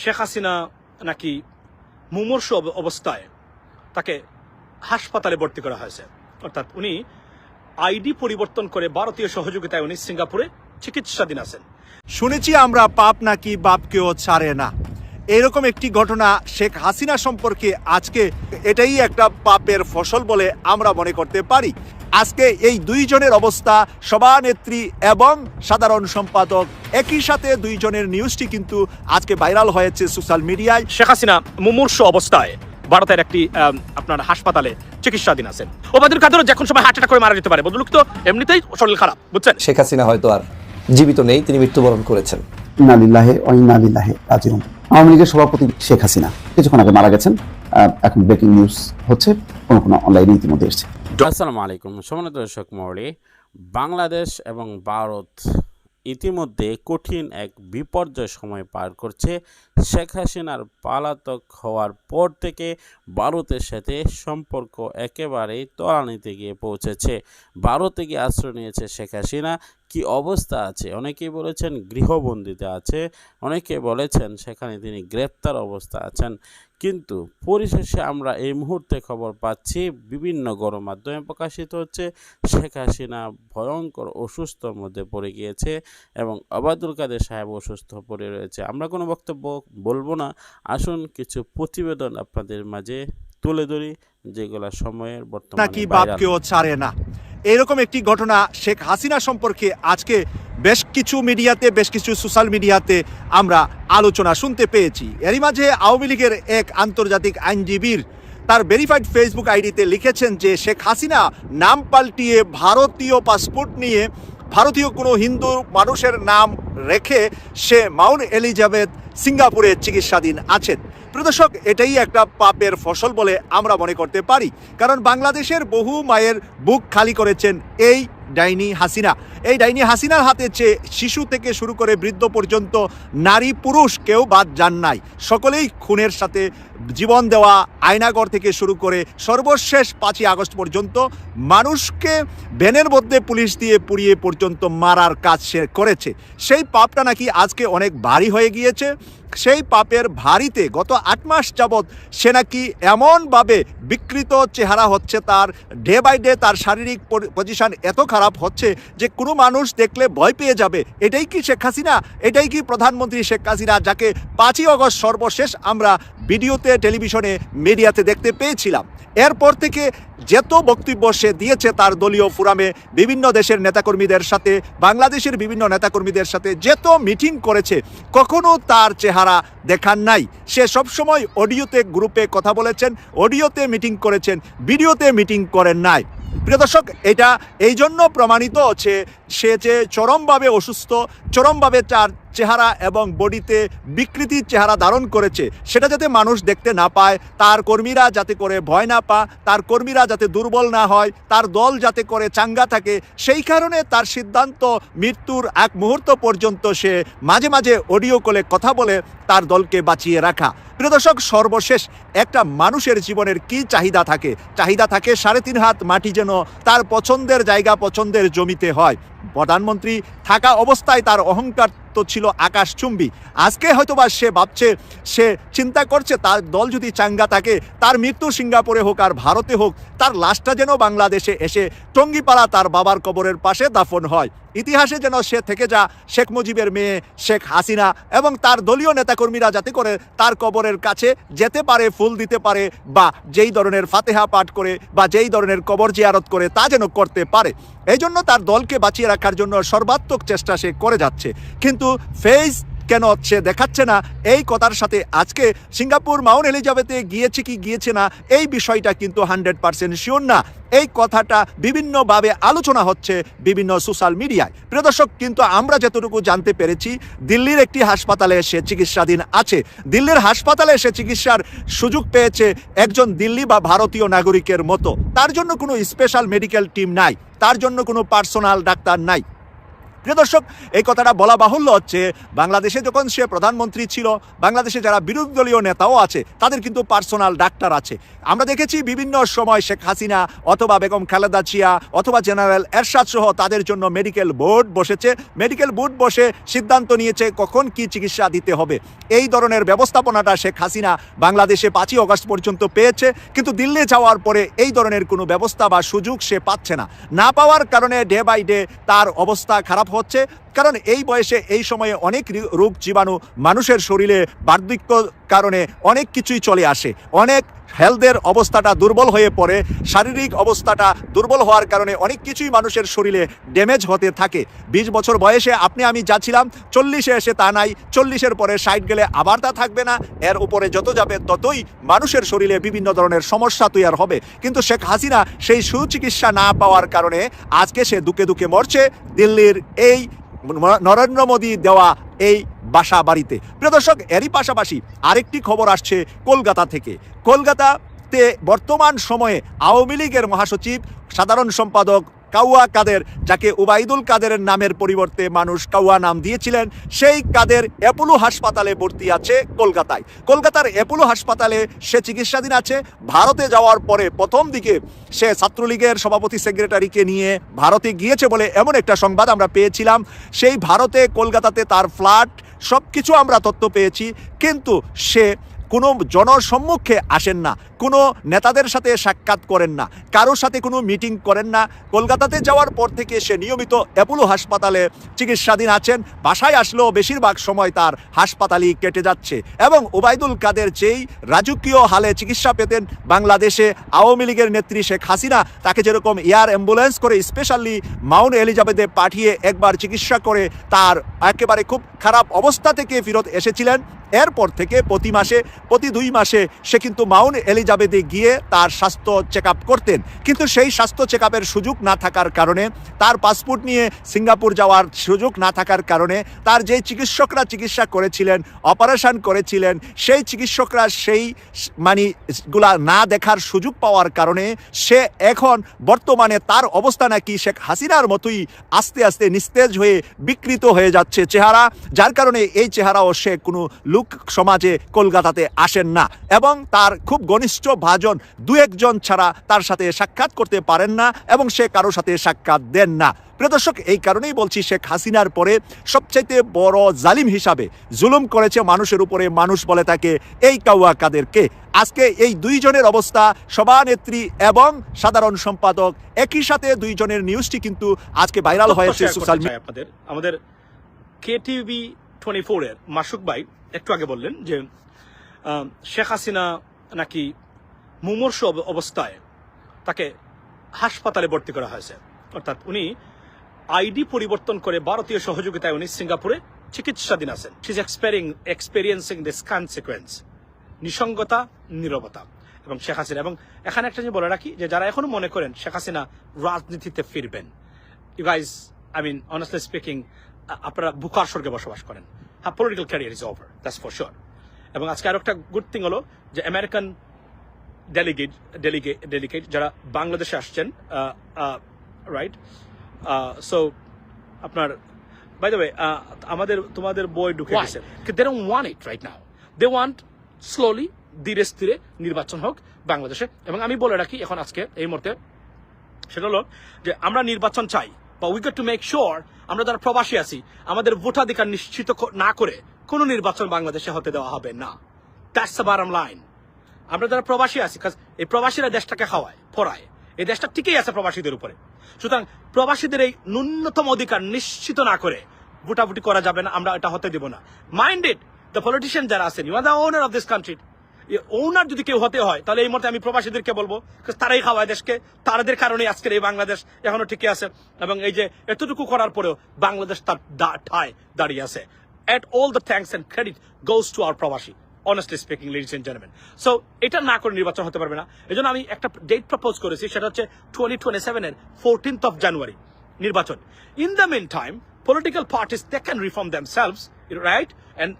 শেখ হাসিনা নাকি মুমূর্ষ অবস্থায় তাকে হাসপাতালে ভর্তি করা হয়েছে, অর্থাৎ উনি আইডি পরিবর্তন করে ভারতীয় সহযোগিতায় উনি সিঙ্গাপুরে চিকিৎসাধীন আছেন। শুনেছি আমরা পাপ নাকি বাপকেও ছাড়ে না, এরকম একটি ঘটনা শেখ হাসিনা সম্পর্কে আজকে এটাই একটা পাপের ফসল বলে আমরা মনে করতে পারি। আজকে এই দুইজনের অবস্থা, সভানেত্রী এবং সাধারণ সম্পাদক একই সাথে দুইজনের নিউজটি কিন্তু আজকে ভাইরাল হয়েছে সোশ্যাল মিডিয়ায়। শেখ হাসিনা মুমূর্ষ অবস্থায় ভারতের একটি আপনার হাসপাতালে চিকিৎসাধীন আছেন। ওবায়দুল কাদের যে কোনো সময় হার্ট অ্যাটাক করে মারা যেতে পারে, বদলুক তো এমনিতেই শরীর খারাপ, বুঝছেন? শেখ হাসিনা হয়তো আর জীবিত নেই, তিনি মৃত্যুবরণ করেছেন। ইন্না লিল্লাহি ওয়া ইন্না ইলাইহি রাজিউন। আওয়ামী লীগের সভাপতি শেখ হাসিনা কিছুক্ষণ আগে মারা গেছেন। এখন ব্রেকিং নিউজ হচ্ছে, কোনো অনলাইনে ইতিমধ্যে এসেছে। আসসালামু আলাইকুম সম্মানিত দর্শক মণ্ডলী, বাংলাদেশ এবং ভারত ইতিমধ্যে কঠিন এক বিপর্যয় সময় পার করছে। শেখ হাসিনার পলাতক হওয়ার পর থেকে ভারতের সাথে সম্পর্ক একেবারেই তলানিতে গিয়ে পৌঁছেছে। ভারতে গিয়ে আশ্রয় নিয়েছে শেখ হাসিনা। কি অবস্থা আছে? অনেকেই বলেছেন গৃহবন্দিতে আছে, অনেকে বলেছেন সেখানে তিনি গ্রেপ্তার অবস্থা আছেন। কিন্তু পরিশেষে আমরা এই মুহূর্তে খবর পাচ্ছি, বিভিন্ন গণমাধ্যমে প্রকাশিত হচ্ছে, শেখ হাসিনা ভয়ঙ্কর অসুস্থর মধ্যে পড়ে গিয়েছে এবং ওবায়দুল কাদের সাহেব অসুস্থ পড়ে রয়েছে। আমরা কোনো বক্তব্য বলবো না, আসুন কিছু প্রতিবেদন আপনাদের মাঝে তুলে ধরি যেগুলো সময়ের বর্তমানে নাকি বাপকেও ছাড়ে না, এরকম একটি ঘটনা শেখ হাসিনা সম্পর্কে আজকে বেশ কিছু মিডিয়াতে, বেশ কিছু সোশ্যাল মিডিয়াতে আমরা আলোচনা শুনতে পেয়েছি। এরই মাঝে আওয়ামী লীগের এক আন্তর্জাতিক আইনজীবীর তার ভেরিফাইড ফেসবুক আইডিতে লিখেছেন যে শেখ হাসিনা নাম পাল্টিয়ে ভারতীয় পাসপোর্ট নিয়ে ভারতীয় কোনো হিন্দু মানুষের নাম রেখে সে মাউন্ট এলিজাবেথ সিঙ্গাপুরে চিকিৎসাধীন আছেন। প্রদর্শক, এটাই একটা পাপের ফসল বলে আমরা মনে করতে পারি, কারণ বাংলাদেশের বহু মায়ের বুক খালি করেছেন এই ডাইনি হাসিনা। এই ডাইনি হাসিনার হাতে চেয়ে শিশু থেকে শুরু করে বৃদ্ধ পর্যন্ত নারী পুরুষ কেউ বাদ যান নাই, সকলেই খুনের সাথে জীবন দেওয়া, আয়নাগর থেকে শুরু করে সর্বশেষ 5ই আগস্ট পর্যন্ত মানুষকে ভ্যানের মধ্যে পুলিশ দিয়ে পুড়িয়ে পর্যন্ত মারার কাজ সে করেছে। সেই পাপটা নাকি আজকে অনেক ভারী হয়ে গিয়েছে। সেই পাপের ভারীতে গত 8 মাস যাবৎ সে নাকি এমনভাবে বিকৃত চেহারা হচ্ছে, তার ডে বাই ডে তার শারীরিক পজিশন এত খারাপ হচ্ছে যে কোনো মানুষ দেখলে ভয় পেয়ে যাবে। এটাই কি শেখ হাসিনা? এটাই কি প্রধানমন্ত্রী শেখ হাসিনা, যাকে 5ই আগস্ট সর্বশেষ আমরা ভিডিওতে, টেলিভিশনে, মিডিয়াতে দেখতে পেয়েছিলাম? এরপর থেকে যত বক্তব্য সে দিয়েছে তার দলীয় ফোরামে, বিভিন্ন দেশের নেতাকর্মীদের সাথে, বাংলাদেশের বিভিন্ন নেতাকর্মীদের সাথে যত মিটিং করেছে, কখনো তার চেহারা দেখান নাই। সে সবসময় অডিওতে, গ্রুপে কথা বলেছেন, অডিওতে মিটিং করেছেন, ভিডিওতে মিটিং করেন নাই। প্রিয় দর্শক, এটা এই জন্য প্রমাণিত হচ্ছে সে যে চরমভাবে অসুস্থ, চরমভাবে তার চেহারা এবং বডিতে বিকৃতির চেহারা ধারণ করেছে, সেটা যাতে মানুষ দেখতে না পায়, তার কর্মীরা যাতে করে ভয় না পায়, তার কর্মীরা যাতে দুর্বল না হয়, তার দল যাতে করে চাঙ্গা থাকে, সেই কারণে তার সিদ্ধান্ত মৃত্যুর এক মুহূর্ত পর্যন্ত সে মাঝে মাঝে অডিও কলে কথা বলে তার দলকে বাঁচিয়ে রাখা। প্রিয় দর্শক, সর্বশেষ একটা মানুষের জীবনের কি চাহিদা থাকে? চাহিদা থাকে 3.5 হাত মাটি যেন তার পছন্দের জায়গা, পছন্দের জমিতে হয়। প্রধানমন্ত্রী থাকা অবস্থায় তার অহংকার তো ছিল আকাশচুম্বী। আজকে হয়তোবা সে ভাবছে, সে চিন্তা করছে তার দল যদি চাঙ্গা থাকে, তার মৃত্যু সিঙ্গাপুরে হোক আর ভারতে হোক, তার লাশটা যেন বাংলাদেশে এসে টঙ্গিপাড়া তার বাবার কবরের পাশে দাফন হয়। ইতিহাসে যেন সে থেকে যা শেখ মুজিবের মেয়ে শেখ হাসিনা এবং তার দলীয় নেতাকর্মীরা যাতে করে তার কবরের কাছে যেতে পারে, ফুল দিতে পারে, বা যেই ধরনের ফাতেহা পাঠ করে বা যেই ধরনের কবর জিয়ারত করে তা যেন করতে পারে। এই জন্য তার দলকে বাঁচিয়ে রাখার জন্য সর্বাত্মক চেষ্টা সে করে যাচ্ছে। কিন্তু ফেজ কেন সে দেখাচ্ছে না, এই কথার সাথে আজকে সিঙ্গাপুর মাউন্ট এলিজাবেথে গিয়েছে কি গিয়েছে না, এই বিষয়টা কিন্তু 100% শিওর না। এই কথাটা বিভিন্নভাবে আলোচনা হচ্ছে বিভিন্ন সোশ্যাল মিডিয়ায়। প্রিয় দর্শক, কিন্তু আমরা যতটুকু জানতে পেরেছি, দিল্লির একটি হাসপাতালে সে চিকিৎসাধীন আছে। দিল্লির হাসপাতালে সে চিকিৎসার সুযোগ পেয়েছে একজন দিল্লি বা ভারতীয় নাগরিকের মতো। তার জন্য কোনো স্পেশাল মেডিকেল টিম নাই, তার জন্য কোনো পার্সোনাল ডাক্তার নাই। প্রিয় দর্শক, এই কথাটা বলা বাহুল্য হচ্ছে, বাংলাদেশে যখন সে প্রধানমন্ত্রী ছিল, বাংলাদেশে যারা বিরোধী দলীয় নেতাও আছে তাদের কিন্তু পার্সোনাল ডাক্তার আছে। আমরা দেখেছি বিভিন্ন সময় শেখ হাসিনা অথবা বেগম খালেদা জিয়া অথবা জেনারেল এরশাদ সহ তাদের জন্য মেডিকেল বোর্ড বসেছে। মেডিকেল বোর্ড বসে সিদ্ধান্ত নিয়েছে কখন কি চিকিৎসা দিতে হবে। এই ধরনের ব্যবস্থাপনাটা শেখ হাসিনা বাংলাদেশে 5ই অগস্ট পর্যন্ত পেয়েছে, কিন্তু দিল্লি যাওয়ার পরে এই ধরনের কোনো ব্যবস্থা বা সুযোগ সে পাচ্ছে না পাওয়ার কারণে ডে বাই ডে তার অবস্থা খারাপ হচ্ছে। কারণ এই বয়সে এই সময়ে অনেক রোগ জীবাণু মানুষের শরীরে বার্ধক্য কারণে অনেক কিছুই চলে আসে, অনেক হেলথের অবস্থাটা দুর্বল হয়ে পড়ে, শারীরিক অবস্থাটা দুর্বল হওয়ার কারণে অনেক কিছুই মানুষের শরীরে ড্যামেজ হতে থাকে। 20 বছর বয়সে আপনি আমি যাচ্ছিলাম, 40-এ এসে তা নাই, 40-এর পরে 60 গেলে আবার তা থাকবে না, এর উপরে যত যাবে ততই মানুষের শরীরে বিভিন্ন ধরনের সমস্যা তৈরি হবে। কিন্তু শেখ হাসিনা সেই সুচিকিৎসা না পাওয়ার কারণে আজকে সে দুকে দুকে মরছে দিল্লির এই নরেন্দ্র মোদী দেওয়া এই বাসা বাড়িতে। প্রিয় দর্শক, এরই পাশাপাশি আরেকটি খবর আসছে কলকাতা থেকে। কলকাতাতে বর্তমান সময়ে আওয়ামী লীগের মহাসচিব সাধারণ সম্পাদক কাউয়া কাদের, যাকে উবাইদুল কাদেরের নামের পরিবর্তে মানুষ কাউয়া নাম দিয়েছিলেন, সেই কাদের অ্যাপোলো হাসপাতালে ভর্তি আছে কলকাতায়। কলকাতার অ্যাপোলো হাসপাতালে সে চিকিৎসাধীন আছে। ভারতে যাওয়ার পরে প্রথম দিকে সে ছাত্রলীগের সভাপতি সেক্রেটারিকে নিয়ে ভারতে গিয়েছে বলে এমন একটা সংবাদ আমরা পেয়েছিলাম। সেই ভারতে কলকাতাতে তার ফ্ল্যাট সব কিছু আমরা তথ্য পেয়েছি, কিন্তু সে কোনো জনসম্মুখে আসেন না, কোনো নেতাদের সাথে সাক্ষাৎ করেন না, কারোর সাথে কোনো মিটিং করেন না। কলকাতাতে যাওয়ার পর থেকে সে নিয়মিত অ্যাপোলো হাসপাতালে চিকিৎসাধীন আছেন। বাসায় আসলেও বেশিরভাগ সময় তার হাসপাতালই কেটে যাচ্ছে। এবং ওবায়দুল কাদের যেই রাজকীয় হালে চিকিৎসা পেতেন বাংলাদেশে আওয়ামী লীগের নেত্রী শেখ হাসিনা, তাকে যেরকম এয়ার অ্যাম্বুলেন্স করে স্পেশালি মাউন্ট এলিজাবেথে পাঠিয়ে একবার চিকিৎসা করে তার একেবারে খুব খারাপ অবস্থা থেকে ফেরত এসেছিলেন, এরপর থেকে প্রতি 2 মাসে সে কিন্তু মাউন্ট এলিজাবেথে গিয়ে তার স্বাস্থ্য চেক আপ করতেন। কিন্তু সেই স্বাস্থ্য চেক আপের সুযোগ না থাকার কারণে, তার পাসপোর্ট নিয়ে সিঙ্গাপুর যাওয়ার সুযোগ না থাকার কারণে, তার যে চিকিৎসকরা চিকিৎসা করেছিলেন, অপারেশন করেছিলেন, সেই চিকিৎসকরা সেই গুলা না দেখার সুযোগ পাওয়ার কারণে সে এখন বর্তমানে তার অবস্থা নাকি শেখ হাসিনার মতোই আস্তে আস্তে নিস্তেজ হয়ে বিকৃত হয়ে যাচ্ছে চেহারা, যার কারণে এই চেহারাও সে কোনো লোক সমাজে কলকাতাতে আসেন না এবং তার খুব ঘনিষ্ঠ ভাজন 2-1 জন ছাড়া তার সাথে সাক্ষাৎ করতে পারেন না এবং সে কারোর সাথে সাক্ষাৎ দেন না। প্রিয় দর্শক, এই কারণেই বলছি শেখ হাসিনার পরে সবচাইতে বড় জালিম হিসাবে জুলুম করেছে মানুষের উপরে মানুষ বলে তাকে এই কাউয়া কাদেরকে। আজকে এই 2 জনের অবস্থা, সভানেত্রী এবং সাধারণ সম্পাদক, একই সাথে 2 জনের নিউজটি কিন্তু আজকে ভাইরাল হয়েছে সোশ্যাল মিডিয়ায়। আমাদের KTV 24 এর মাসুক ভাই একটু আগে বললেন যে শেখ হাসিনা নাকি মুমূর্ষ অবস্থায় তাকে হাসপাতালে ভর্তি করা হয়েছে। অর্থাৎ উনি আইডি পরিবর্তন করে ভারতীয় সহযোগিতায় উনি সিঙ্গাপুরে চিকিৎসাধীন আছেন। She is experiencing this consequence, নিসঙ্গতা, নীরবতা এবং শেখ হাসিনা। এবং এখানে একটা জিনিস বলে রাখি যে যারা এখনো মনে করেন শেখ হাসিনা রাজনীতিতে ফিরবেন, you guys, I mean honestly speaking, আপনারা বুকার স্বর্গে বসবাস করেন। হ্যাঁ, political career is over, that's for sure. এবং আজকে আরো একটা গুড থিং হলো যে আমেরিকান ডেলিগেট যারা বাংলাদেশে আসছেন, রাইট, সো আপনার বাই দ্য ওয়ে তোমাদের বই ঢুকে গেছে, they don't want it right now, they want slowly ধীরে স্থিরে নির্বাচন হোক বাংলাদেশে। এবং আমি বলে রাখি এখন আজকে এই মুহূর্তে, সেটা হলো যে আমরা নির্বাচন চাই, বা we got to make sure আমরা যারা প্রবাসী আছি আমাদের ভোটাধিকার নিশ্চিত না করে কোনো নির্বাচন বাংলাদেশে হতে দেওয়া হবে না। That's the bottom line. আমরা যারা প্রবাসী আছি, এই প্রবাসীরা দেশটাকে খাওয়ায় পড়ায়, এই দেশটা টিকেই আছে প্রবাসীদের উপরে। সুতরাং প্রবাসীদের এই ন্যূনতম অধিকার নিশ্চিত না করে ভোটাভুটি করা যাবে না, আমরা এটা হতে দেব না। মাইন্ড ইট, দ্য পলিটিশিয়ান যারা আছেন, you are the owner of this country. Owner যদি কেউ হতে হয় তাহলে এই মুহূর্তে আমি প্রবাসীদেরকে বলবো, তারাই খাওয়ায় দেশকে, তাদের কারণে আজকের এই বাংলাদেশ এখনো ঠিকই আছে। এবং এই যে এতটুকু করার পরেও বাংলাদেশ তার ঠায় দাঁড়িয়ে আছে। At all the thanks and credit goes to our প্রবাসী, honestly speaking, ladies and gentlemen. So এটা না করে নির্বাচন হতে পারবে না। এজন্য আমি একটা ডেট প্রপোজ করেছি, সেটা হচ্ছে 2027 এর 14th of January নির্বাচন। In the meantime, political parties, they can reform themselves, right?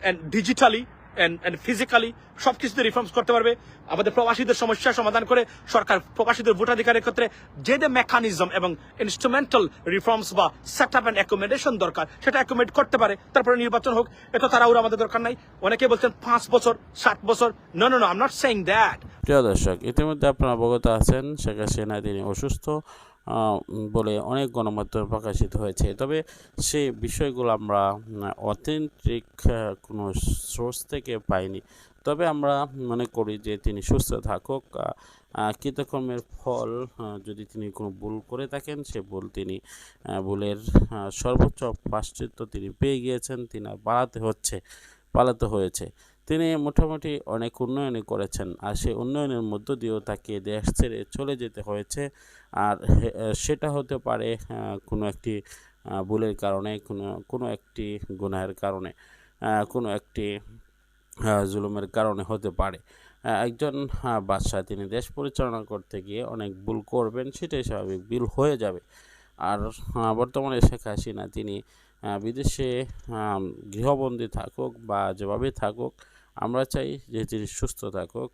And digitally, and physically সবকিছুতে রিফর্মস করতে পারবে। আমাদের প্রবাসীদের সমস্যা সমাধান করে সরকার প্রবাসীদের ভোটাধিকারের ক্ষেত্রে যে মেকানিজম এবং ইনস্ট্রুমেন্টাল রিফর্মস বা সেট আপ অ্যান্ড অ্যাকোমোডেশন দরকার সেটা অ্যাকোমোডেট করতে পারে, তারপরে নির্বাচন হোক। এত তাড়াহুড়ো আমাদের দরকার নাই। অনেকে বলছেন 5 বছর 7 বছর, no no no, I am not saying that. প্রিয় দর্শক, ইতিমধ্যে আপনারা অবগত আছেন শেখ হাসিনা তিনি অসুস্থ বলে অনেক গণমাধ্যমে প্রকাশিত হয়েছে। তবে সেই বিষয়গুলো আমরা অথেন্টিক কোনো সোর্স থেকে পাইনি। তবে আমরা মনে করি যে তিনি সুস্থ থাকুক। কৃতকর্মের ফল, যদি তিনি কোনো ভুল করে থাকেন সে ভুল তিনি ভুলের সর্বোচ্চ প্রায়শ্চিত্ত তিনি পেয়ে গিয়েছেন, তিনি পালাতে হয়েছে। তিনি মোটামুটি অনেক উন্নয়নই করেছেন, আর সেই উন্নয়নের মধ্য দিয়েও তাকে দেশ ছেড়ে চলে যেতে হয়েছে। আর সেটা হতে পারে কোনো একটি ভুলের কারণে, কোনো একটি গুনাহের কারণে, কোনো একটি জুলুমের কারণে হতে পারে। একজন বাদশাহ তিনি দেশ পরিচালনা করতে গিয়ে অনেক ভুল করবেন, সেটাই স্বাভাবিক, ভুল হয়ে যাবে। আর বর্তমানে শেখ হাসিনা তিনি বিদেশে গৃহবন্দী থাকুক বা যেভাবে থাকুক, আমরা চাই যে তিনি সুস্থ থাকুক।